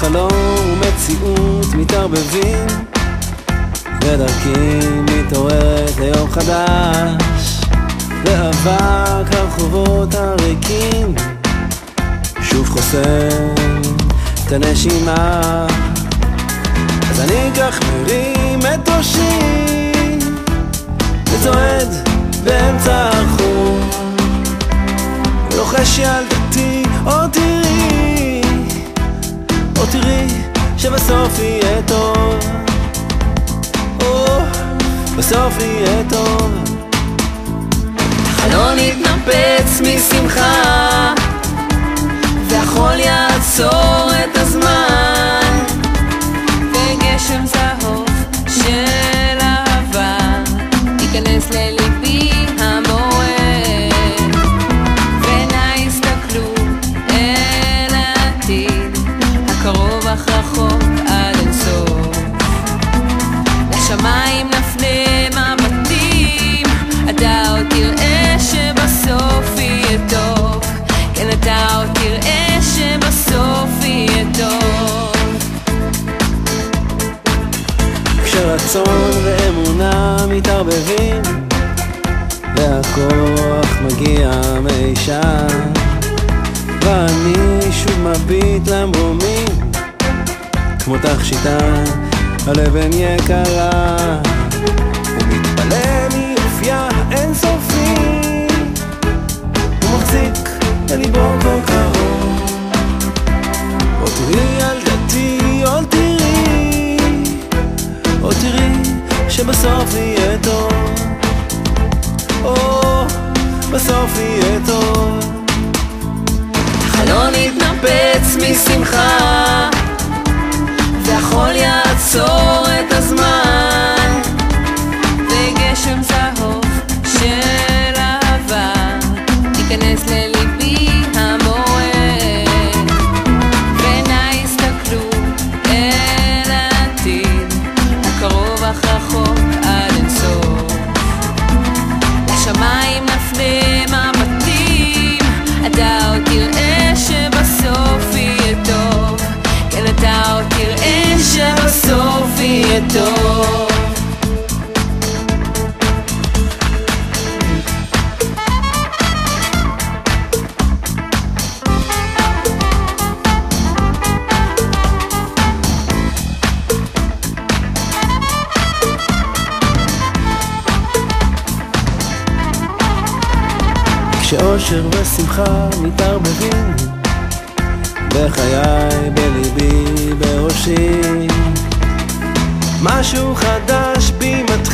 חלום ומציאות מתערבבים, ודרכי מתעוררת ליום חדש, ואבק הרחובות הריקים שוב חוסם את הנשימה. אז אני כך מרים את ראשי וצועד באמצע הרחוב, לוחש ילדתי, או תראי שבסוף יהיה טוב, בסוף יהיה טוב. החלון יתנפץ משמחה והחול יעצור את הזמן, וגשם זהוב של אהבה ייכנס לליבי המועד, ועיניי יסתכלו אל העתיד הקרוב אך רחוק עד אינסוף. לשמיים נפנה מבטים, אתה עוד תראה שבסוף יהיה טוב, כן אתה עוד תראה שבסוף יהיה טוב. כשרצון ואמונה מתערבבים והכוח מגיע מאישה, ואני שוב מביט למרומים כמו תכשיטה על אבן יקרה, ומתפלא מיופייה אינסופי, ומחזיק אל ליבו כל קרוב. או תראי ילדתי, או תראי שבסוף יהיה טוב, בסוף יהיה טוב. החלון יתנפץ משמחה והחול יעצור את הזמן, וגשם זהוב של אהבה ייכנס לליבי המועד, ועיניי יסתכלו אל העתיד הקרוב אך רחוק עד אינסוף. לשמיים נפנה מבטים, אתה עוד תראה שבסוף יהיה טוב, כן אתה עוד תראה שבסוף יהיה טוב. כשאושר ושמחה מתערבבים בחיי, בליבי, בראשי, משהו חדש בי מתחיל